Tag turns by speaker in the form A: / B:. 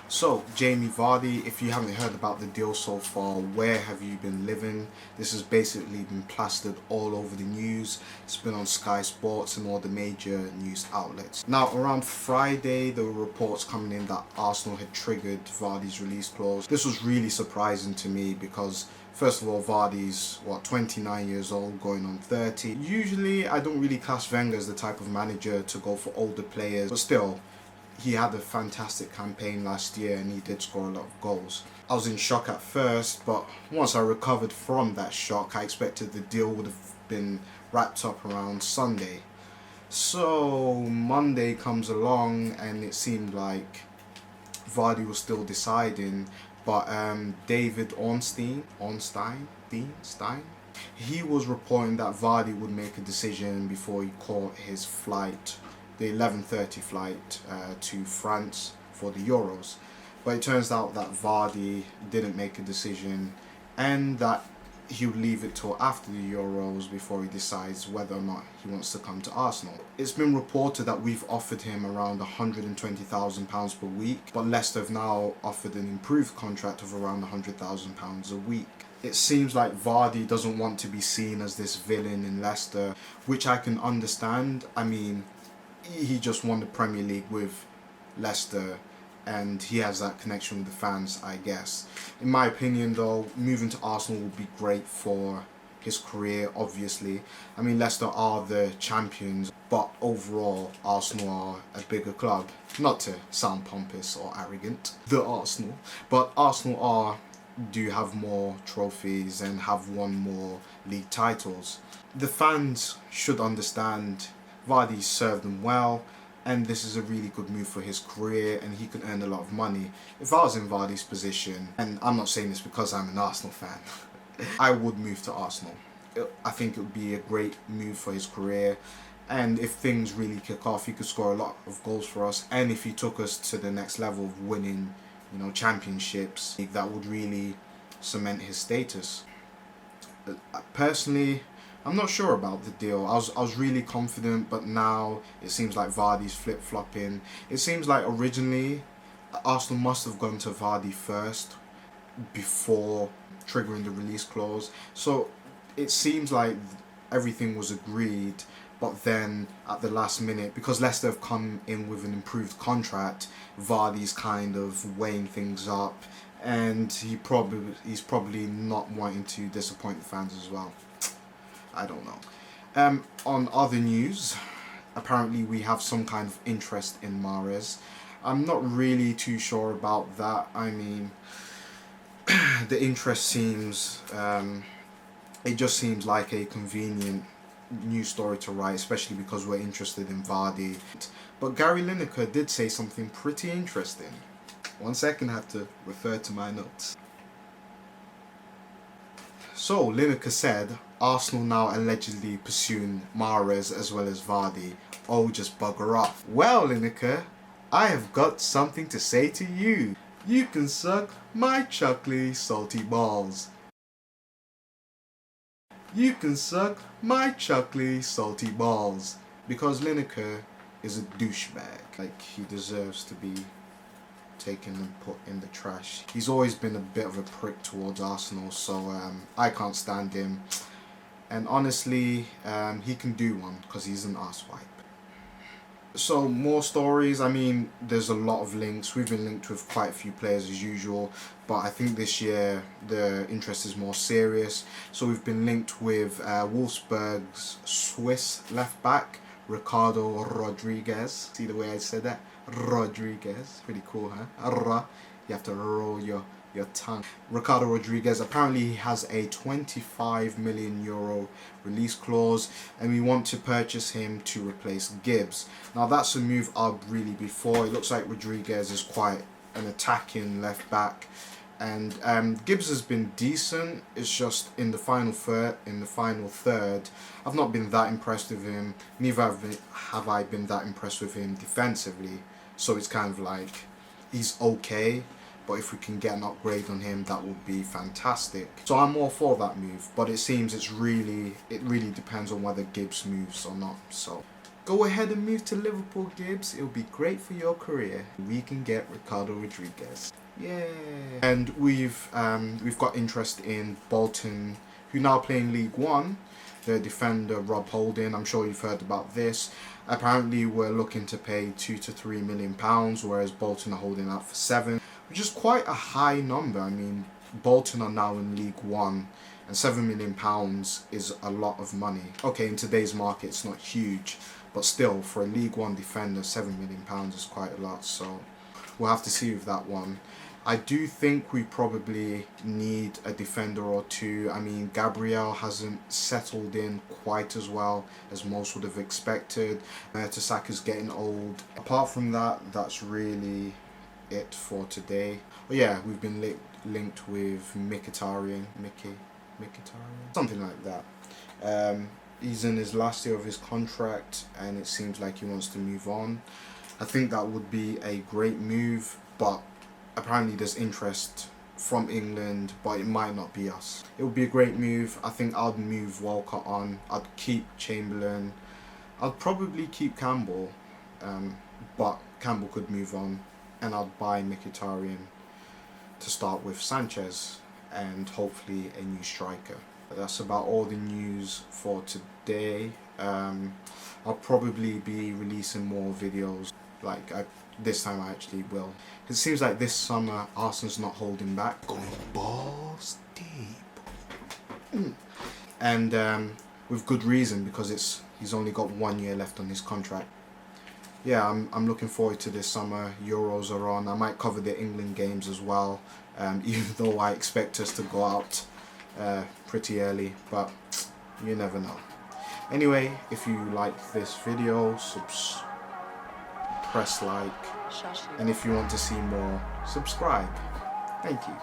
A: So, Jamie Vardy, if you haven't heard about the deal so far, where have you been living? This has basically been plastered all over the news. It's been on Sky Sports and all the major news outlets. Now, around Friday, there were reports coming in that Arsenal had triggered Vardy's release clause. This was really surprising to me because first of all, Vardy's, 29 years old, going on 30. Usually, I don't really class Wenger as the type of manager to go for older players, but still, he had a fantastic campaign last year and he did score a lot of goals. I was in shock at first, but once I recovered from that shock, I expected the deal would have been wrapped up around Sunday. So Monday comes along and it seemed like Vardy was still deciding, but David Ornstein, he was reporting that Vardy would make a decision before he caught his flight, the 11:30 flight to France for the Euros. But it turns out that Vardy didn't make a decision and that he would leave it till after the Euros before he decides whether or not he wants to come to Arsenal. It's been reported that we've offered him around £120,000 per week, but Leicester have now offered an improved contract of around £100,000 a week. It seems like Vardy doesn't want to be seen as this villain in Leicester, which I can understand. I mean, he just won the Premier League with Leicester and he has that connection with the fans, I guess. In my opinion though, moving to Arsenal would be great for his career, obviously. I mean, Leicester are the champions, but overall Arsenal are a bigger club. Not to sound pompous or arrogant, the Arsenal, but Arsenal do have more trophies and have won more league titles. The fans should understand Vardy served them well, and this is a really good move for his career and he can earn a lot of money. If I was in Vardy's position, and I'm not saying this because I'm an Arsenal fan, I would move to Arsenal. I think it would be a great move for his career, and if things really kick off, he could score a lot of goals for us, and if he took us to the next level of winning, championships, that would really cement his status. Personally, I'm not sure about the deal. I was really confident, but now it seems like Vardy's flip-flopping. It seems like originally Arsenal must have gone to Vardy first before triggering the release clause. So it seems like everything was agreed, but then at the last minute, because Leicester have come in with an improved contract, Vardy's kind of weighing things up, and he's probably not wanting to disappoint the fans as well. I don't know. On other news, apparently we have some kind of interest in Mahrez. I'm not really too sure about that. I mean, the interest seems, it just seems like a convenient news story to write, especially because we're interested in Vardy. But Gary Lineker did say something pretty interesting. 1 second, I have to refer to my notes. So, Lineker said, Arsenal now allegedly pursuing Mahrez as well as Vardy. Oh, just bugger off. Well, Lineker, I have got something to say to you. You can suck my chuckly salty balls. You can suck my chuckly salty balls. Because Lineker is a douchebag. Like, he deserves to be taken and put in the trash. He's always been a bit of a prick towards Arsenal, so I can't stand him. And honestly, he can do one because he's an arsewipe. So more stories. I mean, there's a lot of links. We've been linked with quite a few players as usual, but I think this year the interest is more serious. So we've been linked with Wolfsburg's Swiss left back Ricardo Rodriguez. See the way I said that? Rodriguez. Pretty cool, huh? You have to roll your tongue. Ricardo Rodriguez, apparently he has a €25 million release clause and we want to purchase him to replace Gibbs. Now that's a move I'd really be for. It looks like Rodriguez is quite an attacking left back, and Gibbs has been decent. It's just in the final third, I've not been that impressed with him. Neither have I been that impressed with him defensively. So it's kind of like he's okay, but if we can get an upgrade on him, that would be fantastic. So I'm all for that move, but it seems it really depends on whether Gibbs moves or not. So Go ahead and move to Liverpool, Gibbs. It'll be great for your career. We can get Ricardo Rodriguez. Yeah. And we've got interest in Bolton, who now play in League One. The defender Rob Holding. I'm sure you've heard about this. Apparently, we're looking to pay £2 to £3 million, whereas Bolton are holding out for 7, which is quite a high number. I mean, Bolton are now in League One, and £7 million is a lot of money. Okay, in today's market, it's not huge, but still, for a League One defender, £7 million is quite a lot. So we'll have to see with that one. I do think we probably need a defender or two. I mean, Gabriel hasn't settled in quite as well as most would have expected. Mertesack's getting old. Apart from that, that's really it for today. But yeah, we've been linked with Mkhitaryan, something like that. He's in his last year of his contract, and it seems like he wants to move on. I think that would be a great move, but apparently there's interest from England, but it might not be us. It would be a great move. I think I'd move Walcott on. I'd keep Chamberlain. I'd probably keep Campbell, but Campbell could move on, and I'd buy Mkhitaryan to start with Sanchez and hopefully a new striker. That's about all the news for today. I'll probably be releasing more videos. This time I actually will. It seems like this summer Arsenal's not holding back, going balls deep, and with good reason, because he's only got 1 year left on his contract. Yeah, I'm looking forward to this summer. Euros are on. I might cover the England games as well, even though I expect us to go out pretty early, but you never know. Anyway, if you like this video, press like, and if you want to see more, subscribe. Thank you.